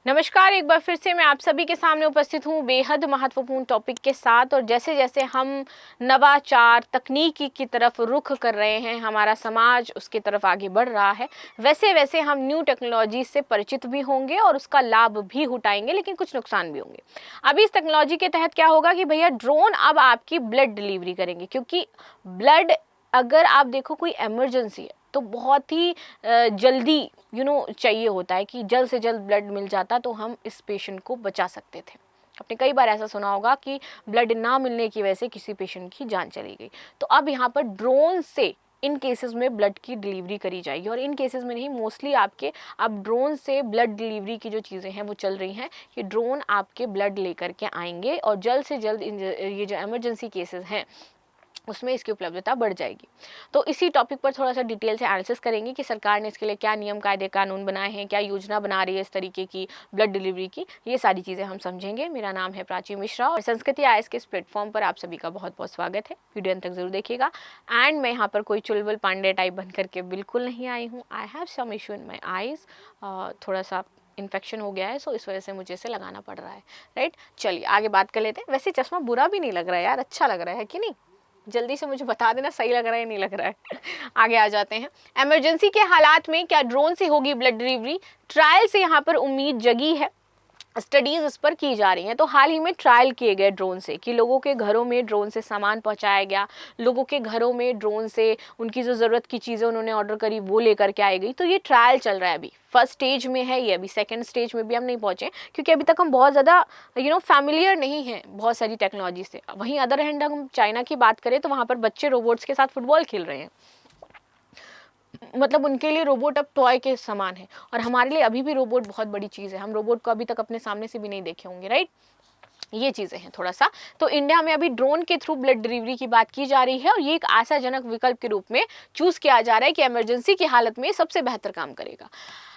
नमस्कार, एक बार फिर से मैं आप सभी के सामने उपस्थित हूँ बेहद महत्वपूर्ण टॉपिक के साथ। और जैसे जैसे हम नवाचार तकनीकी की तरफ रुख कर रहे हैं, हमारा समाज उसकी तरफ आगे बढ़ रहा है, वैसे वैसे हम न्यू टेक्नोलॉजी से परिचित भी होंगे और उसका लाभ भी उठाएंगे, लेकिन कुछ नुकसान भी होंगे। अभी इस टेक्नोलॉजी के तहत क्या होगा कि भैया ड्रोन अब आपकी ब्लड डिलीवरी करेंगे, क्योंकि ब्लड अगर आप देखो कोई इमरजेंसी है तो बहुत ही जल्दी चाहिए होता है कि जल्द से जल्द ब्लड मिल जाता तो हम इस पेशेंट को बचा सकते थे। आपने कई बार ऐसा सुना होगा कि ब्लड ना मिलने की वजह से किसी पेशेंट की जान चली गई। तो अब यहाँ पर ड्रोन से इन केसेस में ब्लड की डिलीवरी करी जाएगी, और इन केसेस में नहीं, मोस्टली आपके अब ड्रोन से ब्लड डिलीवरी की जो चीज़ें हैं वो चल रही हैं कि ड्रोन आपके ब्लड लेकर के आएंगे और जल्द से जल्द ये जो इमरजेंसी केसेस हैं उसमें इसकी उपलब्धता बढ़ जाएगी। तो इसी टॉपिक पर थोड़ा सा डिटेल से एनालिसिस करेंगे कि सरकार ने इसके लिए क्या नियम कायदे कानून बनाए हैं, क्या योजना बना रही है इस तरीके की ब्लड डिलीवरी की, ये सारी चीज़ें हम समझेंगे। मेरा नाम है प्राची मिश्रा और संस्कृति आईएएस के इस प्लेटफॉर्म पर आप सभी का बहुत बहुत स्वागत है। वीडियो अंत तक जरूर देखिएगा। एंड मैं यहाँ पर कोई चुलबुल पांडे टाइप बन करके बिल्कुल नहीं आई हूँ। I have some issue in my eyes, थोड़ा सा इन्फेक्शन हो गया है, सो इस वजह से मुझे इसे लगाना पड़ रहा है। राइट, चलिए आगे बात कर लेते हैं। वैसे चश्मा बुरा भी नहीं लग रहा है यार, अच्छा लग रहा है कि नहीं? जल्दी से मुझे बता देना सही लग रहा है नहीं लग रहा है। आगे आ जाते हैं। इमरजेंसी के हालात में क्या ड्रोन से होगी ब्लड डिलीवरी? ट्रायल से यहाँ पर उम्मीद जगी है, स्टडीज इस पर की जा रही हैं। तो हाल ही में ट्रायल किए गए ड्रोन से कि लोगों के घरों में ड्रोन से सामान पहुंचाया गया, लोगों के घरों में ड्रोन से उनकी जो ज़रूरत की चीज़ें उन्होंने ऑर्डर करी वो लेकर के आई गई। तो ये ट्रायल चल रहा है, अभी फर्स्ट स्टेज में है ये, अभी सेकंड स्टेज में भी हम नहीं पहुंचे क्योंकि अभी तक हम बहुत ज़्यादा फैमिलियर नहीं हैं बहुत सारी टेक्नोलॉजी से। वहीं अदर हैंड हम चाइना की बात करें तो वहाँ पर बच्चे रोबोट्स के साथ फुटबॉल खेल रहे हैं, मतलब उनके लिए रोबोट अब टॉय के समान है, और हमारे लिए अभी भी रोबोट बहुत बड़ी चीज़ है। हम रोबोट को अभी तक अपने सामने से भी नहीं देखे होंगे। राइट, ये चीज़ें हैं थोड़ा सा। तो इंडिया में अभी ड्रोन के थ्रू ब्लड डिलीवरी की बात की जा रही है और ये एक आशाजनक विकल्प के रूप में चूज किया जा रहा है कि इमरजेंसी की हालत में सबसे बेहतर काम करेगा।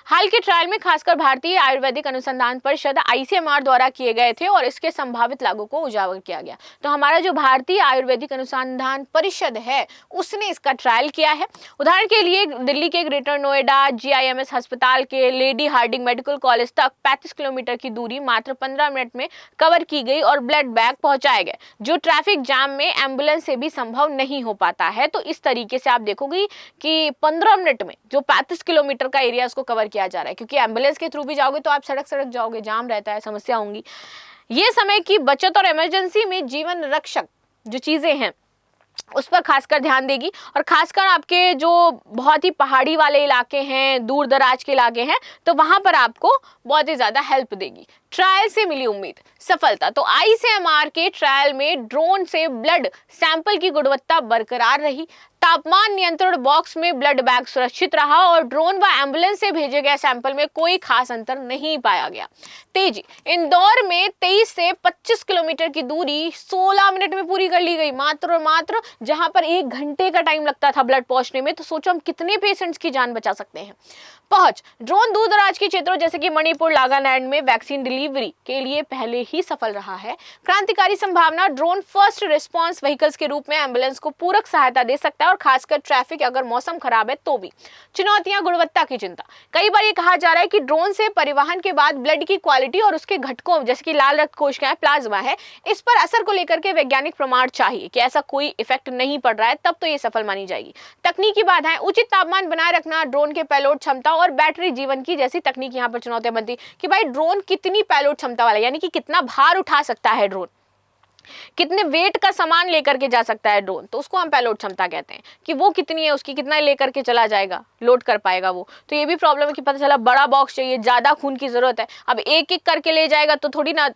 हाल के ट्रायल में खासकर भारतीय आयुर्वेदिक अनुसंधान परिषद आईसीएमआर द्वारा किए गए थे और इसके संभावित लागू को उजागर किया गया। तो हमारा जो भारतीय आयुर्वेदिक अनुसंधान परिषद है उसने इसका ट्रायल किया है। उदाहरण के लिए दिल्ली के ग्रेटर नोएडा जीआईएमएस अस्पताल के लेडी हार्डिंग मेडिकल कॉलेज तक 35 किलोमीटर की दूरी मात्र 15 मिनट में कवर की गई और ब्लड बैग पहुंचाए गए, जो ट्रैफिक जाम में एम्बुलेंस से भी संभव नहीं हो पाता है। तो इस तरीके से आप देखोगे कि 15 मिनट में जो 35 किलोमीटर का एरिया उसको कवर किया जा रहा है, क्योंकि एम्बुलेंस के थ्रू भी जाओगे तो आप सड़क सड़क जाओगे, जाम रहता है, समस्या होंगी। ये समय की बचत और इमरजेंसी में जीवन रक्षक जो चीजें हैं उस पर खासकर ध्यान देगी, और खासकर आपके जो बहुत ही पहाड़ी वाले इलाके हैं, दूर दराज के इलाके हैं, तो वहां पर आपको बहुत ही ज्यादा हेल्प देगी। ट्रायल से मिली उम्मीद सफलता। तो आईसीएमआर के ट्रायल में ड्रोन से ब्लड सैंपल की गुणवत्ता बरकरार रही, तापमान नियंत्रण बॉक्स में ब्लड बैग सुरक्षित रहा और ड्रोन व एम्बुलेंस से भेजे गए सैंपल में कोई खास अंतर नहीं पाया गया। तेजी, इंदौर में 23 से 25 किलोमीटर की दूरी 16 मिनट में पूरी कर ली गई, मात्र और मात्र, जहां पर 1 घंटे का टाइम लगता था ब्लड पहुंचने में। तो सोचो हम कितने पेशेंट्स की जान बचा सकते हैं। पहुंच, ड्रोन दूर दराज के क्षेत्रों जैसे कि मणिपुर नागालैंड में वैक्सीन डिलीवरी के लिए पहले ही सफल रहा है। क्रांतिकारी संभावना, ड्रोन फर्स्ट रिस्पांस व्हीकल्स के रूप में एम्बुलेंस को पूरक सहायता दे सकता है, और खासकर ट्रैफिक अगर मौसम खराब है तो भी। चुनौतियां, गुणवत्ता की चिंता। कई बार ये कहा जा रहा है कि ड्रोन से परिवहन के बाद ब्लड की क्वालिटी और उसके घटकों जैसे कि लाल रक्त कोशिकाएं, प्लाज्मा है, इस पर असर को लेकर के वैज्ञानिक प्रमाण चाहिए कि ऐसा कोई इफेक्ट नहीं पड़ रहा है, तब तो ये सफल मानी जाएगी। तकनीकी बाधाएं, उचित तापमान बनाए रखना, ड्रोन के पेलोड क्षमता और बैटरी जीवन की जैसी तकनीक यहाँ पर चुनौतियां बनती कि भाई ड्रोन कितनी पेलोड क्षमता वाला, यानी कि कितना भार उठा सकता है ड्रोन, कितने वेट का सामान लेकर के जा सकता है ड्रोन, तो उसको हम पेलोड क्षमता कहते हैं कि वो कितनी है, उसकी कितना लेकर के चला जाएगा, लोड कर पाएगा वो। तो ये भी प्रॉब्लम है कि पता चला बड़ा बॉक्स चाहिए, ज्यादा खून की जरूरत है, अब एक एक करके ले जाएगा तो थोड़ी ना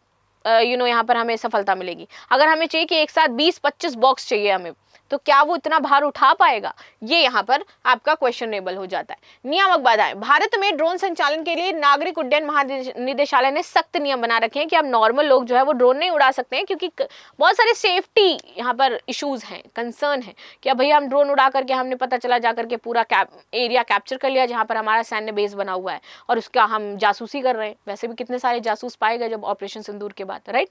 यहाँ पर हमें सफलता मिलेगी। अगर हमें चाहिए कि एक साथ 20-25 बॉक्स चाहिए हमें, तो क्या वो इतना भार उठा पाएगा? ये यहाँ पर आपका क्वेश्चनेबल हो जाता है। नियामक बाधाएं, भारत में ड्रोन संचालन के लिए नागरिक उड्डयन महानिदेशालय ने सख्त नियम बना रखे हैं कि अब नॉर्मल लोग जो है वो ड्रोन नहीं उड़ा सकते हैं, क्योंकि बहुत सारे सेफ्टी यहाँ पर इश्यूज हैं, कंसर्न है कि अब भैया हम ड्रोन उड़ा करके हमने पता चला जा करके पूरा एरिया कैप्चर कर लिया जहाँ पर हमारा सैन्य बेस बना हुआ है और उसका हम जासूसी कर रहे हैं। वैसे भी कितने सारे जासूस पाए गए जब ऑपरेशन सिंदूर के बाद। राइट,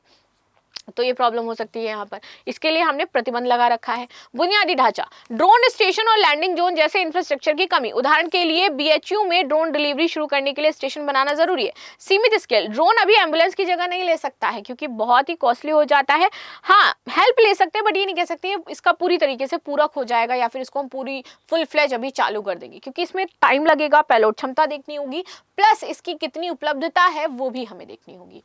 तो ये प्रॉब्लम हो सकती है यहाँ पर। इसके लिए हमने प्रतिबंध लगा रखा है। बुनियादी ढांचा, ड्रोन स्टेशन और लैंडिंग जोन जैसे इंफ्रास्ट्रक्चर की कमी। उदाहरण के लिए बीएचयू में ड्रोन डिलीवरी शुरू करने के लिए स्टेशन बनाना जरूरी है। सीमित स्केल, ड्रोन अभी एम्बुलेंस की जगह नहीं ले सकता है क्योंकि बहुत ही कॉस्टली हो जाता है। हाँ, हेल्प ले सकते हैं, बट ये नहीं कह सकते इसका पूरी तरीके से पूरक हो जाएगा या फिर इसको हम पूरी फुल फ्लेज अभी चालू कर देंगे, क्योंकि इसमें टाइम लगेगा, पेलोड क्षमता देखनी होगी, प्लस इसकी कितनी उपलब्धता है वो भी हमें देखनी होगी।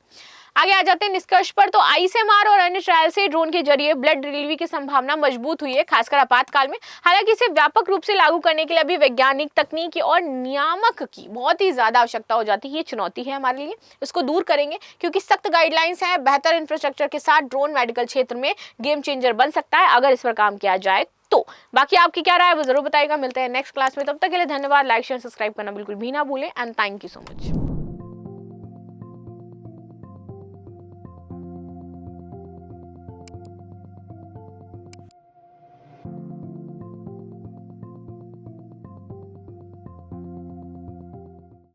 आगे आ जाते हैं निष्कर्ष पर। तो आईसीएमआर और अन्य ट्रायल से ड्रोन के जरिए ब्लड डिलीवरी की संभावना मजबूत हुई है, खासकर आपातकाल में। हालांकि इसे व्यापक रूप से लागू करने के लिए अभी वैज्ञानिक, तकनीकी और नियामक की बहुत ही ज्यादा आवश्यकता हो जाती है। ये चुनौती है हमारे लिए, इसको दूर करेंगे क्योंकि सख्त गाइडलाइंस है। बेहतर इंफ्रास्ट्रक्चर के साथ ड्रोन मेडिकल क्षेत्र में गेम चेंजर बन सकता है अगर इस पर काम किया जाए तो। बाकी आपकी क्या राय है वो जरूर बताइएगा। मिलते हैं नेक्स्ट क्लास में, तब तक के लिए धन्यवाद। लाइक शेयर सब्सक्राइब करना बिल्कुल भी ना भूलें and thank you so much.